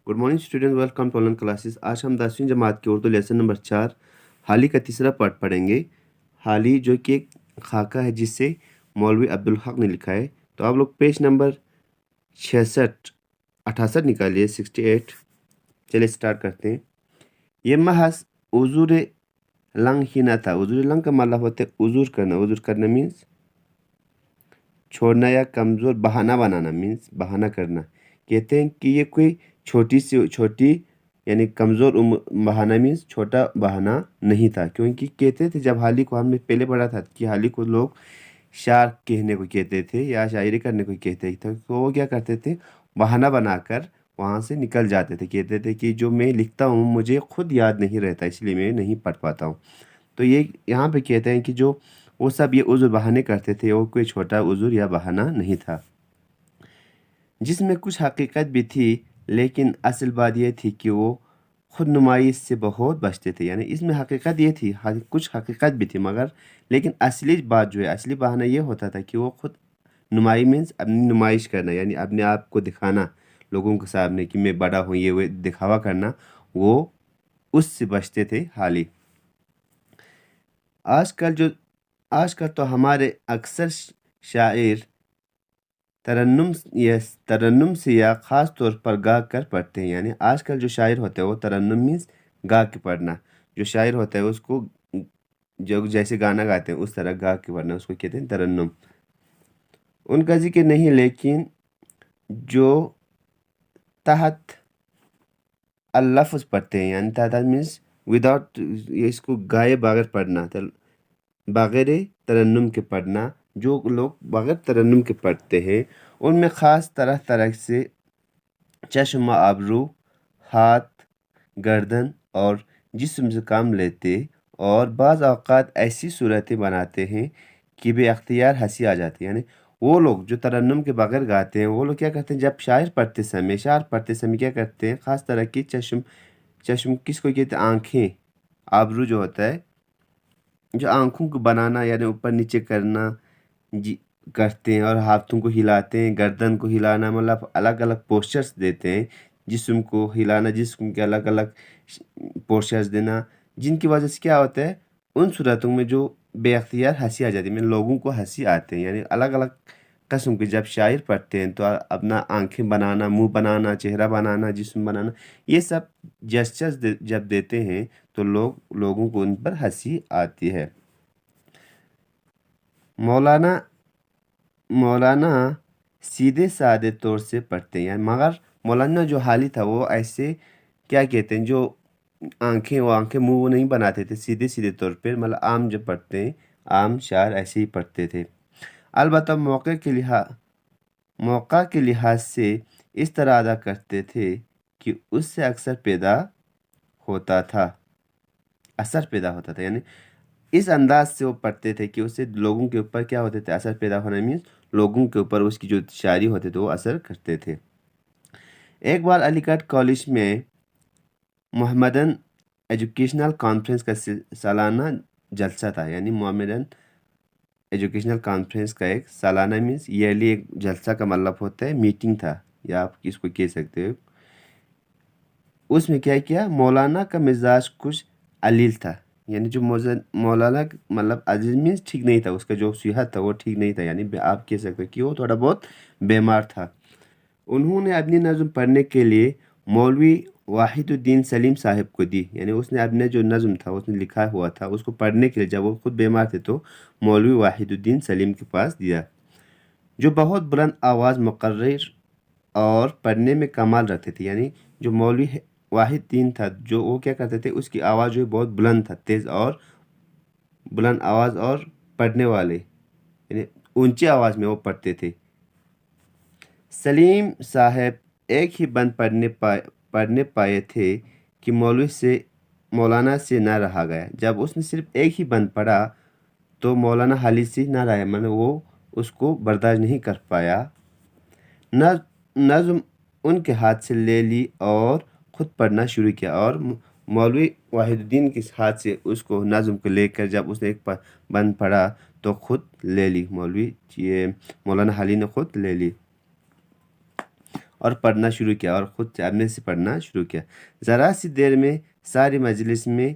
Good morning student, welcome to online classes. आज हम 10वीं जमात के उर्दू लेसन नंबर 4 हाली का तीसरा पार्ट पढ़ेंगे। हाली जो कि एक खाका है जिससे मौलवी अब्दुल हक ने लिखा है। तो आप लोग पेज नंबर 68 निकालिए, 68। चलिए स्टार्ट करते हैं। ये महज उजूर लंग ही ना था। उजूर लंग का मतलब होता है उजूर करना। उजूर करना मीन्स छोड़ना या कमज़ोर, बहाना बनाना मीन्स बहाना करना। कहते हैं कि ये कोई छोटी यानी कमज़ोर बहाना मीन्स छोटा बहाना नहीं था, क्योंकि कहते थे जब हाली को हमने पहले पढ़ा था कि हाली को लोग शार कहने को कहते थे या शायरी करने को कहते थे, तो वो क्या करते थे, बहाना बनाकर वहाँ से निकल जाते थे। कहते थे कि जो मैं लिखता हूँ मुझे खुद याद नहीं रहता, इसलिए मैं नहीं पढ़ पाता हूँ। तो ये यहाँ पे कहते हैं कि जो वो सब ये उज़ुर बहाने करते थे, वो कोई छोटा उज़ुर या बहाना नहीं था, जिसमें कुछ हकीकत भी थी। लेकिन असल बात यह थी कि वो खुद नुमाइश से बहुत बचते थे। यानी इसमें हकीकत ये थी, कुछ हकीकत भी थी, मगर लेकिन असली बात जो है, असली बहाना ये होता था कि वो खुद नुमाई मीन्स अपनी नुमाइश करना, यानी अपने आप को दिखाना लोगों के सामने कि मैं बड़ा हूँ, ये वो दिखावा करना, वो उससे बचते थे हाली। आजकल तो हमारे अक्सर शायर तरन्नुम से या ख़ास तौर पर गा कर पढ़ते हैं। यानी आजकल जो शायर होते हैं वो तरन्नुम मीन्स गा के पढ़ना। जो शायर होता है उसको जो जैसे गाना गाते हैं उस तरह गा के पढ़ना, उसको कहते हैं तरन्नुम। उनका जिक्र नहीं, लेकिन जो तहत अल्लफ़्ज़ पढ़ते हैं, यानी तहत मीन्स विदाउट, इसको गाए बगैर पढ़ना, बगैर तरन्नुम के पढ़ना। जो लोग बगैर तरन्नुम के पढ़ते हैं उनमें ख़ास तरह तरह से चश्म आबरू, हाथ, गर्दन और जिस्म से काम लेते और बाज़ औक़ात ऐसी सूरतें बनाते हैं कि बेअख्तियार हंसी आ जाती है। यानी वो लोग जो तरन्नुम के बगैर गाते हैं, वो लोग क्या करते हैं, जब शायर पढ़ते समय क्या करते हैं, ख़ास तरह की चश्म किसको कहते हैं, आँखें, आबरू जो होता है, जो आँखों को बनाना यानी ऊपर नीचे करना जी करते हैं, और हाथों को हिलाते हैं, गर्दन को हिलाना, मतलब अलग अलग पोस्चर्स देते हैं। जिस्म को हिलाना, जिस्म के अलग अलग पोस्चर्स देना, जिनकी वजह से क्या होता है, उन सूरतों में जो बेअख्तियार हंसी आ जाती है, मतलब लोगों को हंसी आते हैं। यानी अलग अलग किस्म के जब शायर पढ़ते हैं तो अपना आंखें बनाना, मुंह बनाना, चेहरा बनाना, जिस्म बनाना, ये सब जेस्चर्स जब देते हैं तो लोगों को उन पर हंसी आती है। मौलाना सीधे साधे तौर से पढ़ते हैं, मगर मौलाना जो हाली था वो ऐसे क्या कहते हैं, जो आंखें मुंह वो नहीं बनाते थे, सीधे सीधे तौर पे, मतलब आम जो पढ़ते हैं, आम शायर ऐसे ही पढ़ते थे। अलबत्ता मौका के लिहाज से इस तरह अदा करते थे कि उससे असर पैदा होता था। यानी इस अंदाज से वो पढ़ते थे कि उससे लोगों के ऊपर क्या होते थे, असर पैदा होना मीन्स लोगों के ऊपर उसकी जो शायरी होते थे वो असर करते थे। एक बार अलीगढ़ कॉलेज में मोहम्मदन एजुकेशनल कॉन्फ्रेंस का सालाना जलसा था। यानी मोहम्मदन एजुकेशनल कॉन्फ्रेंस का एक सालाना मीन्स ईयरली एक जलसा का मतलब होता है मीटिंग था, या आप किसको कह सकते हो। उसमें क्या किया, मौलाना का मिजाज कुछ अलील था। यानी जो मौलाना मतलब अजीज मीन्स ठीक नहीं था, उसका जो सेहत था वो ठीक नहीं था, यानी आप कह सकते हो कि वो थोड़ा बहुत बीमार था। उन्होंने अपनी नज़म पढ़ने के लिए मौलवी वाहिदुद्दीन सलीम साहब को दी। यानी उसने अपने जो नज़म था उसने लिखा हुआ था उसको पढ़ने के लिए, जब वो खुद बीमार थे तो मौलवी वाहिदुद्दीन सलीम के पास दिया, जो बहुत बुलंद आवाज़, मुकर्रर और पढ़ने में कमाल रखते थे। यानी जो मौलवी वाहिदुद्दीन था, जो वो क्या करते थे, उसकी आवाज़ जो है बहुत बुलंद था, तेज़ और बुलंद आवाज़, और पढ़ने वाले यानी ऊंची आवाज़ में वो पढ़ते थे। सलीम साहब एक ही बंद पढ़ने पाए थे कि मौलाना से ना रहा गया। जब उसने सिर्फ एक ही बंद पढ़ा तो मौलाना हाली से ना रहा, मतलब वो उसको बर्दाश्त नहीं कर पाया। नज़्म उनके हाथ से ले ली और ख़ुद पढ़ना शुरू किया, और मौलवी वाहिदुद्दीन के हाथ से उसको नज़्म को लेकर जब उसने एक बंद पढ़ा तो ख़ुद ले ली, मौलाना हाली ने ख़ुद ले ली। اور پڑھنا شروع کیا اور خود اپنے سے پڑھنا شروع کیا۔ ذرا سی دیر میں ساری مجلس میں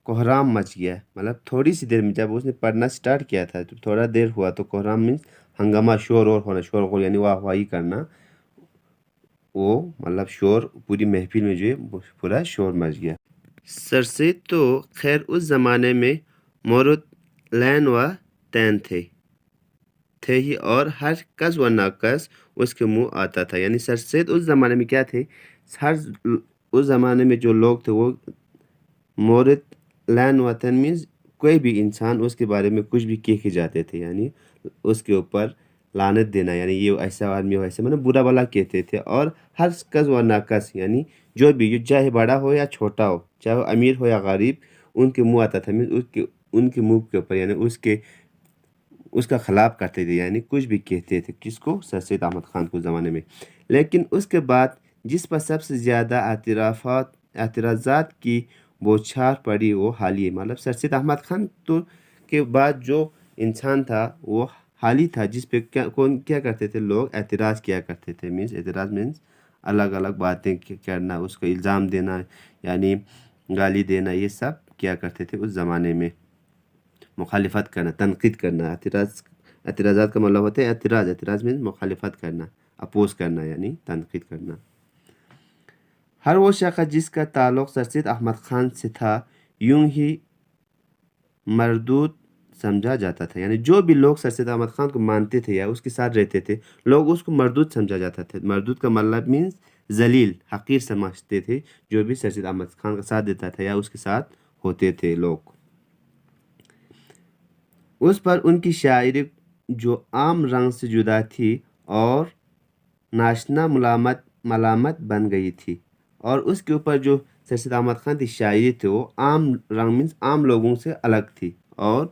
کوہرام مچ گیا، مطلب تھوڑی سی دیر میں جب اس نے پڑھنا سٹارٹ کیا تھا تو تھوڑا دیر ہوا تو کوہرام مینس ہنگامہ، شور اور ہونا، شور غل یعنی واہ واہی کرنا، وہ مطلب شور پوری محفل میں جو ہے پورا شور مچ گیا۔ سر سید تو خیر اس زمانے میں مورد لین و تین تھے ہی، اور ہر کس و ناکس اس کے منہ آتا تھا، یعنی سر سید اس زمانے میں کیا تھے، اس زمانے میں جو لوگ تھے وہ مورد لین و تین مینس کوئی بھی انسان اس کے بارے میں کچھ بھی کہہ کے جاتے تھے، یعنی اس کے اوپر لعنت دینا، یعنی یہ ایسا آدمی ہو، ایسا مطلب برا بلا کہتے تھے، اور ہر کس و ناکس یعنی جو بھی چاہے بڑا ہو یا چھوٹا ہو، چاہے وہ امیر ہو یا غریب، ان کے منہ آتا تھا، ان کے منہ کے اوپر یعنی اس کا خلاف کرتے تھے، یعنی کچھ بھی کہتے تھے، کس کو، سر سید احمد خان کو زمانے میں۔ لیکن اس کے بعد جس پر سب سے زیادہ اعتراضات کی بوچھار پڑی وہ حالی، مطلب سر سید احمد خان تو کے بعد جو انسان تھا وہ حالی تھا، جس پہ کیا کرتے تھے لوگ، اعتراض کیا کرتے تھے، اعتراض مینس الگ الگ باتیں کرنا، اس کو الزام دینا، یعنی گالی دینا، یہ سب کیا کرتے تھے اس زمانے میں، مخالفت کرنا، تنقید کرنا۔ اعتراضات کا مطلب ہوتا ہے اعتراض مینس مخالفت کرنا، اپوز کرنا، یعنی تنقید کرنا۔ ہر وہ شخص جس کا تعلق سر سید احمد خان سے تھا یوں ہی مردود سمجھا جاتا تھا، یعنی جو بھی لوگ سر سید احمد خان کو مانتے تھے یا اس کے ساتھ رہتے تھے، لوگ اس کو مردود سمجھا جاتا تھا۔ مردود کا مطلب مینس ذلیل، حقیر سمجھتے تھے جو بھی سر سید احمد خان کا ساتھ دیتا تھا یا اس کے ساتھ ہوتے تھے لوگ۔ اس پر ان کی شاعری جو عام رنگ سے جدا تھی اور ناشنا ملامت بن گئی تھی، اور اس کے اوپر جو سر سید احمد خان کی شاعری تھی وہ عام رنگ مینس عام لوگوں سے الگ تھی اور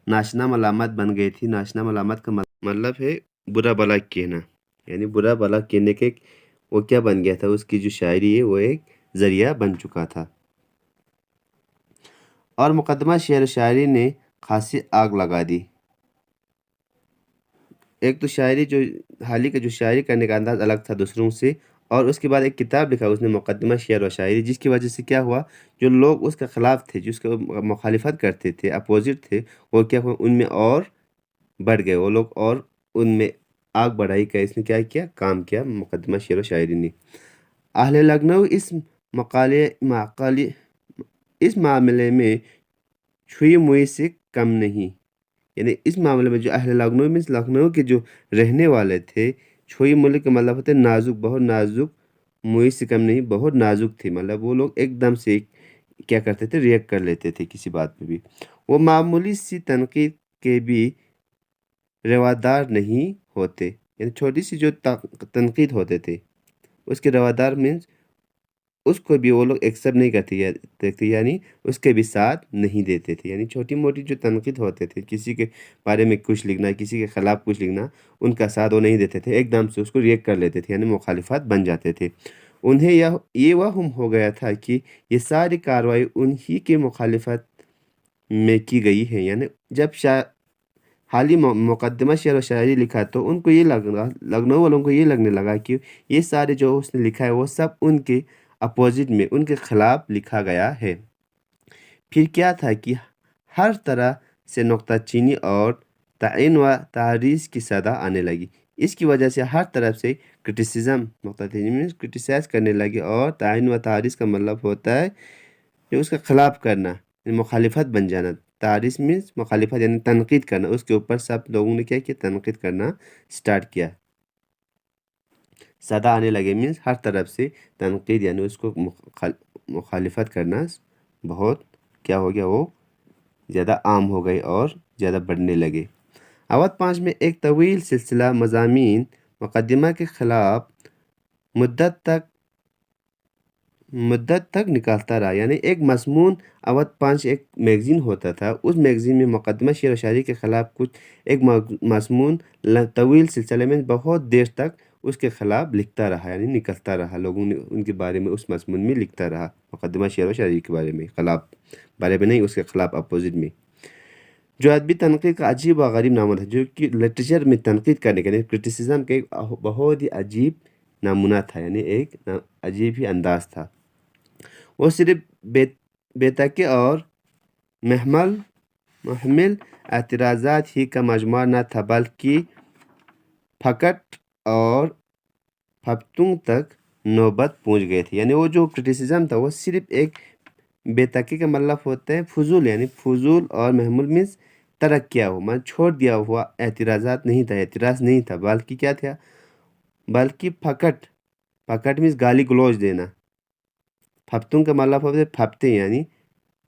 ناشنا ملامت بن گئی تھی۔ ناشنا ملامت کا مطلب ہے برا بلا کہنا، یعنی برا بلا کہنے کے وہ کیا بن گیا تھا، اس کی جو شاعری ہے وہ ایک ذریعہ بن چکا تھا۔ اور مقدمہ شعر و شاعری نے خاصی آگ لگا دی۔ ایک تو شاعری جو حالی کا جو شاعری کرنے کا انداز الگ تھا دوسروں سے، اور اس کے بعد ایک کتاب لکھا اس نے مقدمہ شعر و شاعری، جس کی وجہ سے کیا ہوا، جو لوگ اس کے خلاف تھے، جس کا مخالفت کرتے تھے، اپوزٹ تھے، وہ کیا ہوا، ان میں اور بڑھ گئے وہ لوگ، اور ان میں آگ بڑھائی کا اس نے کیا کیا، کام کیا مقدمہ شعر و شاعری نے۔ اہل لکھنؤ اس معاملے میں چھوئی موئی سے کم نہیں، یعنی اس معاملے میں جو اہل لکھنؤ میں لکھنؤ کے جو رہنے والے تھے، چھوئی ملک کا مطلب ہوتا ہے نازک، بہت نازک، موئی سے کم نہیں، بہت نازک تھے، مطلب وہ لوگ ایک دم سے کیا کرتے تھے، ریئیکٹ کر لیتے تھے کسی بات پہ بھی، وہ معمولی سی تنقید کے بھی روادار نہیں ہوتے، یعنی چھوٹی سی جو تنقید ہوتے تھے اس کے روادار مینس اس کو بھی وہ لوگ ایکسیپٹ نہیں کرتے، یعنی اس کے بھی ساتھ نہیں دیتے تھے، یعنی چھوٹی موٹی جو تنقید ہوتے تھے، کسی کے بارے میں کچھ لکھنا، کسی کے خلاف کچھ لکھنا، ان کا ساتھ وہ نہیں دیتے تھے، ایک دم سے اس کو ریئیکٹ کر لیتے تھے، یعنی مخالفت بن جاتے تھے۔ انہیں یہ وہم ہو گیا تھا کہ یہ ساری کارروائی انہی کے مخالفت میں کی گئی ہے، یعنی جب حالی مقدمہ شعر و شاعری لکھا تو ان کو یہ لکھنؤ والوں کو یہ لگنے لگا کہ یہ سارے جو اس نے لکھا ہے وہ سب ان کے اپوزٹ میں، ان کے خلاف لکھا گیا ہے۔ پھر کیا تھا کہ ہر طرح سے نکتہ چینی اور تعین و تحریض کی صدا آنے لگی، اس کی وجہ سے ہر طرف سے کرٹیسزم، نکتہ چینی کرٹیسائز کرنے لگی، اور تعین و تحریض کا مطلب ہوتا ہے جو اس کا خلاف کرنا، مخالفت بن جانا، تحریض مینس مخالفت یعنی تنقید کرنا، اس کے اوپر سب لوگوں نے کیا تنقید کرنا سٹارٹ کیا۔ صدا آنے لگے مینس ہر طرف سے تنقید، یعنی اس کو مخالفت کرنا بہت کیا ہو گیا، وہ زیادہ عام ہو گئی اور زیادہ بڑھنے لگے۔ اودھ 5 میں ایک طویل سلسلہ مضامین مقدمہ کے خلاف مدت تک نکالتا رہا، یعنی ایک مضمون اودھ 5 ایک میگزین ہوتا تھا، اس میگزین میں مقدمہ شعر و شاعری کے خلاف ایک مضمون طویل سلسلے میں بہت دیر تک اس کے خلاف لکھتا رہا، یعنی نکلتا رہا، لوگوں نے ان کے بارے میں اس مضمون میں لکھتا رہا، مقدمہ شعر و شاعری کے بارے میں، بارے میں نہیں، اس کے خلاف اپوزٹ میں، جو ادبی تنقید کا عجیب و غریب نام ہے، جو کہ لٹریچر میں تنقید کرنے کے لیے کرٹیسزم کے بہت ہی عجیب नमूना था, यानी एक अजीब ही अंदाज था। वो सिर्फ बेतकी और महमिल एतराज़ात ही का मजमूआ न था, बल्कि फकट और हफ्तों तक नौबत पहुंच गई थी। यानी वो जो क्रिटिसिज्म था वो सिर्फ एक बेतकी का मतलब होता है फजूल, यानी फजूल और महमूल मीन्स तरक किया हुआ, मतलब छोड़ दिया हुआ एतराज़ात नहीं था, एतराज़ नहीं था, बल्कि क्या था, बल्कि फकट मीन्स गाली गलौज देना। फप्तुन का मतलब होता है फप्ते, यानी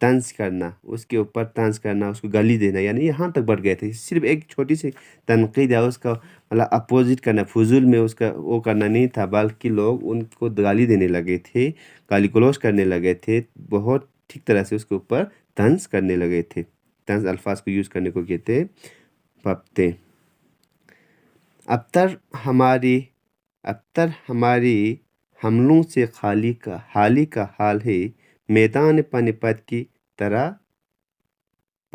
तंज करना, उसके ऊपर तंज करना, उसको गाली देना, यानी यहाँ तक बढ़ गए थे। सिर्फ एक छोटी सी तनकीद है उसका मतलब अपोजिट करना, फजूल में उसका वो करना नहीं था, बल्कि लोग उनको गाली देने लगे थे, गाली गलौज करने लगे थे, बहुत ठीक तरह से उसके ऊपर तंज करने लगे थे। तंज अल्फाज को यूज़ करने को कहते फप्ते। अबतर हमारी हमलों से हाली का हाल है, मैदान पानीपत की तरह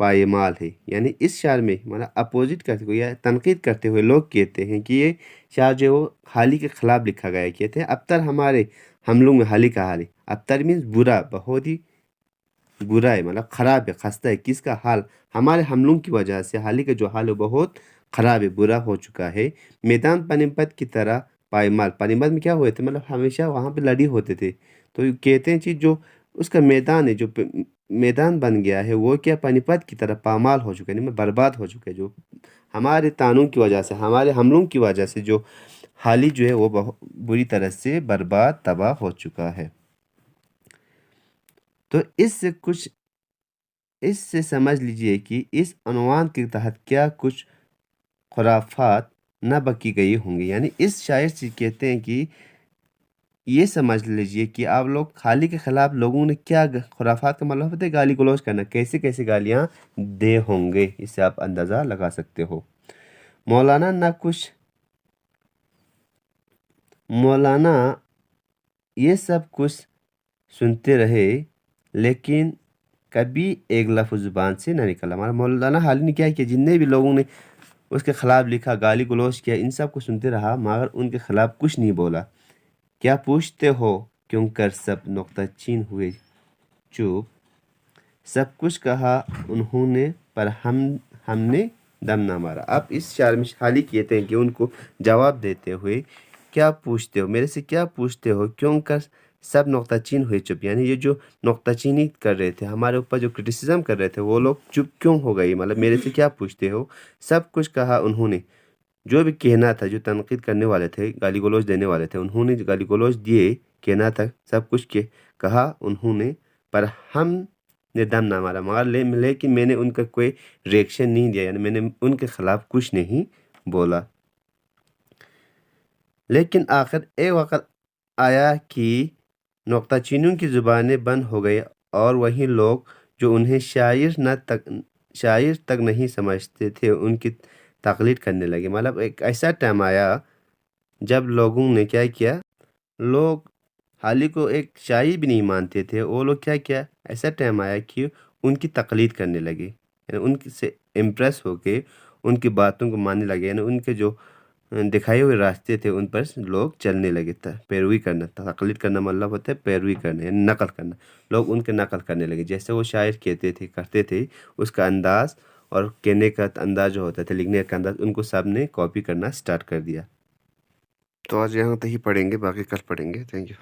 पायमाल है। यानी इस शायर में मतलब अपोजिट करते हुए या तनकीद करते हुए लोग कहते हैं कि ये शायर जो वो हाली के ख़िलाफ़ लिखा गया है। कहते हैं अबतर हमारे हमलों में हाली का हाल है। अबतर मीन्स बुरा, बहुत ही बुरा है, मतलब ख़राब है, खस्ता है। किसका हाल? हमारे हमलों की वजह से हाली का जो हाल है बहुत ख़राब है, बुरा हो चुका है। मैदान पानीपत की तरह पायमाल, पानीपत में क्या हुए थे, मतलब हमेशा वहाँ पे लड़ी होते थे। तो कहते हैं कि जो उसका मैदान है, जो मैदान बन गया है, वो क्या पानीपत की तरह पामाल हो चुका है, यानी बर्बाद हो चुका है। जो हमारे तानों की वजह से, हमारे हमलों की वजह से जो हाली जो है वो बहुत बुरी तरह से बर्बाद तबाह हो चुका है। तो इससे समझ लीजिए कि इस उन्वान के तहत क्या कुछ खुराफात न बकी गई होंगी। यानी इस शायर से कहते हैं कि ये समझ लीजिए कि आप लोग खाली के ख़िलाफ़ लोगों ने क्या खुराफात का मतलब होता है गाली गलौज करना, कैसे कैसे गालियाँ दे होंगे, इससे आप अंदाज़ा लगा सकते हो। मौलाना ये सब कुछ सुनते रहे, लेकिन कभी एक लफ्ज़ ज़ुबान से ना निकला। हमारा मौलाना हाली ने क्या किया, जितने भी लोगों ने उसके ख़िलाफ़ लिखा, गाली गलौज किया, इन सब को सुनते रहा, मगर उनके ख़िलाफ़ कुछ नहीं बोला। क्या पूछते हो क्यों कर सब नुक्ताचीन हुए चुप, सब कुछ कहा उन्होंने पर हमने दम ना मारा। अब इस शायर में हाली कहते हैं कि उनको जवाब देते हुए, क्या पूछते हो, मेरे से क्या पूछते हो, क्यों कर सब नुक्ताचीन हुए चुप। यानी ये जो नुक्ताचीनी कर रहे थे, हमारे ऊपर जो क्रिटिसिज्म कर रहे थे, वो लोग चुप क्यों हो गई, मतलब मेरे से क्या पूछते हो। सब कुछ कहा उन्होंने, जो भी कहना था, जो तनकीद करने वाले थे, गाली गलौज देने वाले थे, उन्होंने गाली गलौज दिए, कहना था, सब कुछ कहा उन्होंने, पर हमने दम ना मारा, मगर लेकिन मैंने उनका कोई रिएक्शन नहीं दिया, यानी मैंने उनके ख़िलाफ़ कुछ नहीं बोला। लेकिन आखिर एक वक्त आया कि नुक्ताचीनियों की ज़ुबानें बंद हो गई और वही लोग जो उन्हें शायर तक नहीं समझते थे उनकी तकलीद करने लगे। मतलब एक ऐसा टाइम आया जब लोगों ने क्या किया, लोग हाली को एक शायर भी नहीं मानते थे, वो लोग क्या किया, ऐसा टाइम आया कि उनकी तकलीद करने लगे, यानी उनसे इम्प्रेस होके उनकी बातों को मानने लगे, यानी उनके जो दिखाए हुए रास्ते थे उन पर लोग चलने लगे था, पैरवी करना था। तकलीद करना मतलब होता है पैरवी करना, यानी नकल करना। लोग उनके नकल करने लगे, जैसे वो शायर कहते थे, करते थे, उसका अंदाज और कहने का अंदाज जो होता था, लिखने का अंदाज, उनको सब ने कॉपी करना स्टार्ट कर दिया। तो आज यहाँ तक ही पढ़ेंगे, बाकी कल पढ़ेंगे। Thank you.